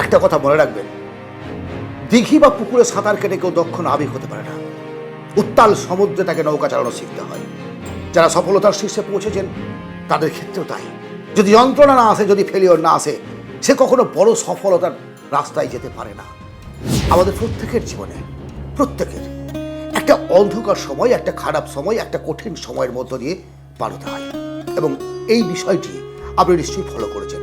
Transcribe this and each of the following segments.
একটা কথা মনে রাখবেন, দিঘি বা পুকুরে সাঁতার কেটে কেউ দক্ষ নাবিক হতে পারে না। উত্তাল সমুদ্রে তাকে নৌকা চালানো শিখতে হয়। যারা সফলতার শীর্ষে পৌঁছেছেন তাদের ক্ষেত্রেও তাই। যদি যন্ত্রণা না আসে, যদি ফেলিওর না আসে, সে কখনো বড় সফলতার রাস্তায় যেতে পারে না। আমাদের প্রত্যেকের জীবনে প্রত্যেকের একটা অন্ধকার সময়, একটা খারাপ সময়, একটা কঠিন সময়ের মধ্য দিয়ে পার হতে হয়। এবং এই বিষয়টি আপনি নিশ্চয়ই ফলো করেছেন।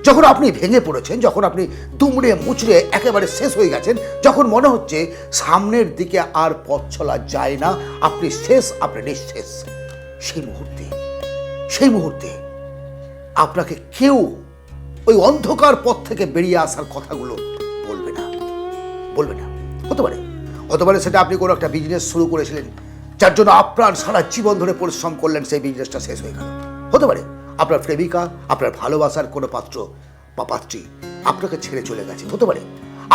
যখন আপনি ভেঙে পড়েছেন, যখন আপনি দুমড়ে মুচড়ে একেবারে শেষ হয়ে গেছেন, যখন মনে হচ্ছে সামনের দিকে আর পথ চলা যায় না, আপনি শেষ, আপনি নিঃশেষ, সেই মুহূর্তে আপনাকে কেউ ওই অন্ধকার পথ থেকে বেরিয়ে আসার কথাগুলো বলবে না। হতে পারে সেটা আপনি কোনো একটা বিজনেস শুরু করেছিলেন, যার জন্য আপনার সারা জীবন ধরে পরিশ্রম করলেন, সেই বিজনেসটা শেষ হয়ে গেল। হতে পারে আপনার প্রেমিকা, আপনার ভালোবাসার কোনো পাত্র বা পাত্রী আপনাকে ছেড়ে চলে গেছে। হতে পারে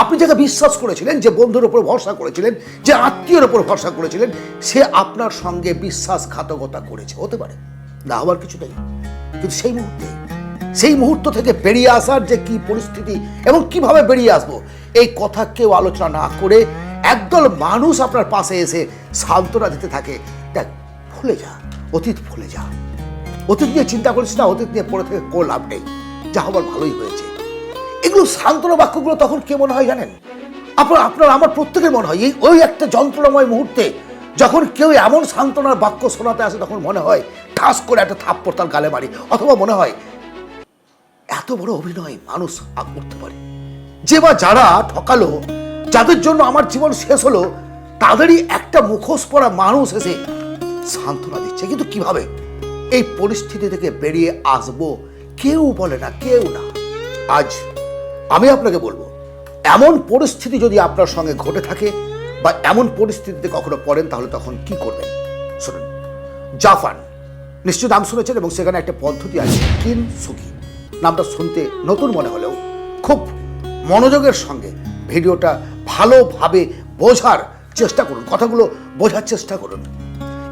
আপনি যাকে বিশ্বাস করেছিলেন, যে বন্ধুর উপর ভরসা করেছিলেন, যে আত্মীয়ের উপর ভরসা করেছিলেন, সে আপনার সঙ্গে বিশ্বাসঘাতকতা করেছে। হতে পারে, না হওয়ার কিছু নেই। কিন্তু সেই মুহূর্ত থেকে বেরিয়ে আসার যে কি পরিস্থিতি এবং কিভাবে বেরিয়ে আসবো, এই কথা কেউ আলোচনা না করে একদল মানুষ আপনার পাশে এসে সান্ত্বনা দিতে থাকে। দেখ, ভুলে যা, অতীত ভুলে যা, অতীত নিয়ে চিন্তা করিস না, অতীত নিয়ে পড়ে থেকে কোনো লাভ নেই, যা হবার ভালোই হয়েছে। এগুলো সান্ত্বনা বাক্যগুলো তখন কে মনে হয় জানেন? আপনার আমার প্রত্যেকের মনে হয় ওই একটা যন্ত্রণাময় মুহূর্তে যখন কেউ এমন সান্ত্বনার বাক্য শোনাতে আসে, তখন মনে হয় ঠাস করে একটা থাপ্পড় তার গালে মারি, অথবা মনে হয় এত বড় অভিনয় মানুষ করতে পারে। যে বা যারা ঠকালো, যাদের জন্য আমার জীবন শেষ হলো, তাদেরই একটা মুখোশ পরা মানুষ এসে সান্ত্বনা দিচ্ছে। কিন্তু কিভাবে এই পরিস্থিতি থেকে বেরিয়ে আসবো কেউ বলে না, কেউ না। আজ আমি আপনাকে বলবো, এমন পরিস্থিতি যদি আপনার সঙ্গে ঘটে থাকে বা এমন পরিস্থিতিতে কখনো পড়েন, তাহলে তখন কি করবেন শুনুন। জাপান, নিশ্চয় নাম শুনেছেন, এবং সেখানে একটা পদ্ধতি আছে কিনসুকি। নামটা শুনতে নতুন মনে হলেও খুব মনোযোগের সঙ্গে ভিডিওটা ভালোভাবে বোঝার চেষ্টা করুন, কথাগুলো বোঝার চেষ্টা করুন।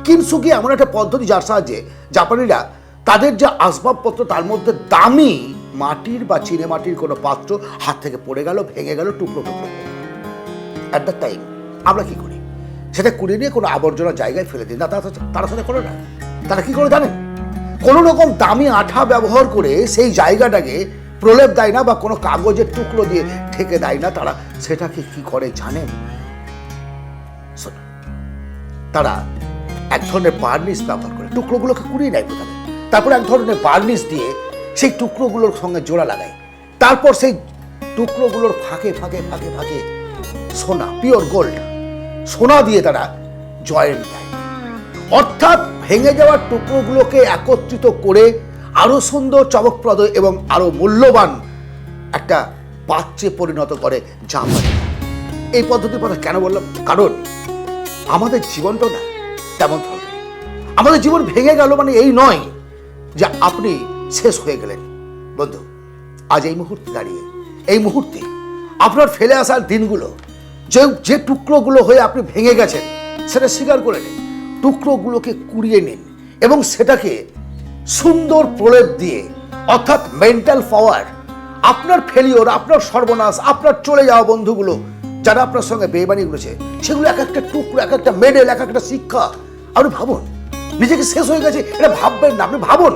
কিনসুকি এমন একটা পদ্ধতি যার সাহায্যে জাপানিরা তাদের যে আসবাবপত্র, তার মধ্যে দামি মাটির বা চিনে মাটির কোনো পাত্র হাত থেকে পড়ে গেল, ভেঙে গেল, টুকরো টুকরো, অ্যাট দ্য টাইম আমরা কি করি, সেটা কুড়িয়ে নিয়ে কোনো আবর্জনা জায়গায় ফেলে দিই না। তারা সাথে করে না, তারা কি করে জানেন? কোনো রকম দামি আঠা ব্যবহার করে সেই জায়গাটাকে প্রলেপ দেয় না, বা কোনো কাগজের টুকরো দিয়ে ঢেকে দেয় না। তারা সেটাকে কি করে জানেন? তারা এক ধরনের বার্নিশ ব্যবহার করে টুকরোগুলোকে কুড়িয়ে নেয় প্রথমে, তারপর এক ধরনের বার্নিশ দিয়ে সেই টুকরোগুলোর সঙ্গে জোড়া লাগায়, তারপর সেই টুকরোগুলোর ফাঁকে ফাঁকে ফাঁকে ফাঁকে সোনা, পিওর গোল্ড সোনা দিয়ে তারা জয়েন্ট দেয়। অর্থাৎ ভেঙে যাওয়ার টুকরোগুলোকে একত্রিত করে আরো সুন্দর, চমকপ্রদ এবং আরো মূল্যবান একটা পাত্রে পরিণত করে জাপানি। এই পদ্ধতির কথা কেন বললাম? কারণ আমাদের জীবনটা না তেমন ধরনের। আমাদের জীবন ভেঙে গেল মানে এই নয় যে আপনি শেষ হয়ে গেলেন। বন্ধু, আজ এই মুহূর্তে দাঁড়িয়ে, এই মুহূর্তে আপনার ফেলে আসার দিনগুলো, যে টুকরোগুলো হয়ে আপনি ভেঙে গেছেন, সেটা স্বীকার করে নিন, টুকরোগুলোকে কুড়িয়ে নিন এবং সেটাকে সুন্দর প্রলেপ দিয়ে, অর্থাৎ মেন্টাল পাওয়ার, আপনার ফেলিওর, আপনার সর্বনাশ, আপনার চলে যাওয়া বন্ধুগুলো যারা আপনার সঙ্গে বেইমানি করেছে, সেগুলো এক একটা টুকরো, এক একটা মেডেল, এক একটা শিক্ষা। আপনি ভাবুন, নিজেকে শেষ হয়ে গেছে এটা ভাববেন না, আপনি ভাবুন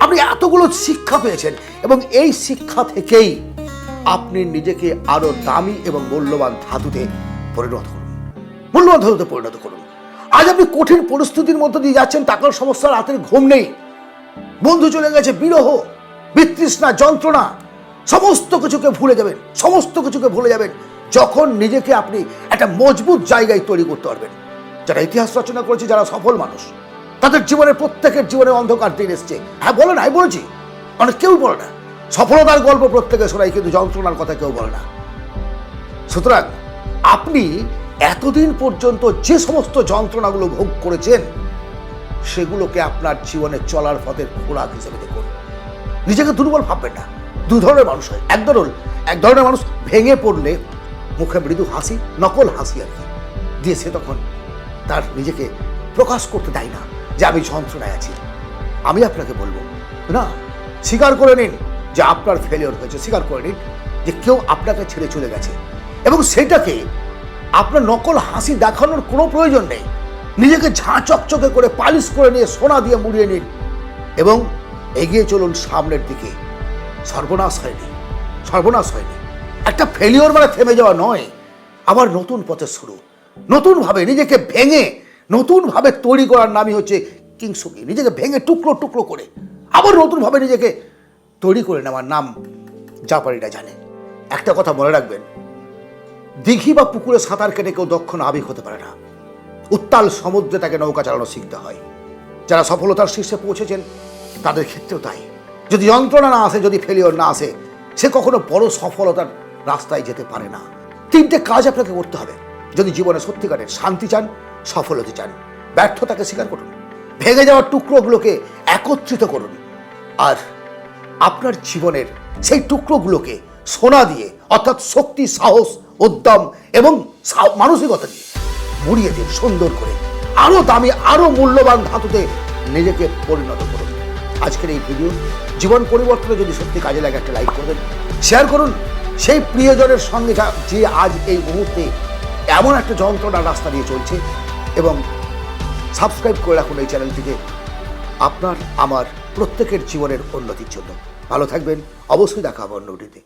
আপনি এতগুলো শিক্ষা পেয়েছেন, এবং এই শিক্ষা থেকেই আপনি নিজেকে আরো দামি এবং মূল্যবান ধাতুতে পরিণত করুন। আজ আপনি কঠিন পরিস্থিতির মধ্যে দিয়ে যাচ্ছেন, টাকার সমস্যা, রাতের ঘুম নেই, বন্ধু চলে গেছে, বিরহ, বিতৃষ্ণা, যন্ত্রণা, সমস্ত কিছুকে ভুলে যাবেন যখন নিজেকে আপনি একটা মজবুত জায়গায় তৈরি করতে পারবেন। যারা ইতিহাস রচনা করেছে, যারা সফল মানুষ, তাদের জীবনের প্রত্যেকের জীবনে অন্ধকার দিন এসছে। হ্যাঁ, বলে না, বলেছি, মানে কেউ বলে না। সফলতার গল্প প্রত্যেকে শোনায়, কিন্তু যন্ত্রণার কথা কেউ বলে না। সুতরাং আপনি এতদিন পর্যন্ত যে সমস্ত যন্ত্রণাগুলো ভোগ করেছেন, সেগুলোকে আপনার জীবনে চলার পথের খোরাক হিসেবে দেখুন। নিজেকে দুর্বল ভাববেন না। দু ধরনের মানুষ হয়। এক ধরনের মানুষ ভেঙে পড়লে মুখে মৃদু হাসি, নকল হাসি আর কি দিয়ে, সে তখন তার নিজেকে প্রকাশ করতে দেয় না যে আমি যন্ত্রণায় আছি। আমি আপনাকে বলবো না, স্বীকার করে নিন যে আপনার ফেলিওর হয়েছে, স্বীকার করে নিন যে কেউ আপনাকে ছেড়ে চলে গেছে, এবং সেটাকে আপনার নকল হাসি দেখানোর কোনো প্রয়োজন নেই। নিজেকে ঝাঁ চকচকে করে পালিশ করে নিয়ে সোনা দিয়ে মুড়িয়ে নিন এবং এগিয়ে চলুন সামনের দিকে। সর্বনাশ হয়নি, সর্বনাশ হয়নি। একটা ফেলিওর মানে থেমে যাওয়া নয়, আবার নতুন পথে শুরু। নতুনভাবে নিজেকে ভেঙে নতুনভাবে তৈরি করার নামই হচ্ছে কিংসুকি। নিজেকে ভেঙে টুকরো টুকরো করে আবার নতুনভাবে নিজেকে তৈরি করে নেওয়ার নাম জাপানিরা জানে। একটা কথা মনে রাখবেন, দিঘি বা পুকুরে সাঁতার কেটে কেউ দক্ষ নাবিক হতে পারে না। উত্তাল সমুদ্রে তাকে নৌকা চালানো শিখতে হয়। যারা সফলতার শীর্ষে পৌঁছেছেন তাদের ক্ষেত্রেও তাই। যদি যন্ত্রণা না আসে, যদি ফেলিওর না আসে, সে কখনো বড় সফলতার রাস্তায় যেতে পারে না। তিনটে কাজ আপনাকে করতে হবে যদি জীবনে সত্যিকারের শান্তি চান, সফল হতে চান। ব্যর্থতাকে স্বীকার করুন, ভেঙে যাওয়ার টুকরোগুলোকে একত্রিত করুন, আর আপনার জীবনের সেই টুকরোগুলোকে সোনা দিয়ে, অর্থাৎ শক্তি, সাহস, উদ্যম এবং মানসিকতা দিয়ে মুড়িয়ে দিন সুন্দর করে। আরো দামি, আরো মূল্যবান ধাতুতে নিজেকে পরিণত করুন। আজকের এই ভিডিও জীবন পরিবর্তনে যদি সত্যি কাজে লাগে একটা লাইক করবেন, শেয়ার করুন সেই প্রিয়জনের সঙ্গে যে আজ এই মুহূর্তে এমন একটা যন্ত্রণার রাস্তা দিয়ে চলছে, এবং সাবস্ক্রাইব করে রাখুন এই চ্যানেলটিকে আপনার আমার প্রত্যেকের জীবনের উন্নতির জন্য। ভালো থাকবেন, অবশ্যই দেখা হবে অন্য ভিডিওতে।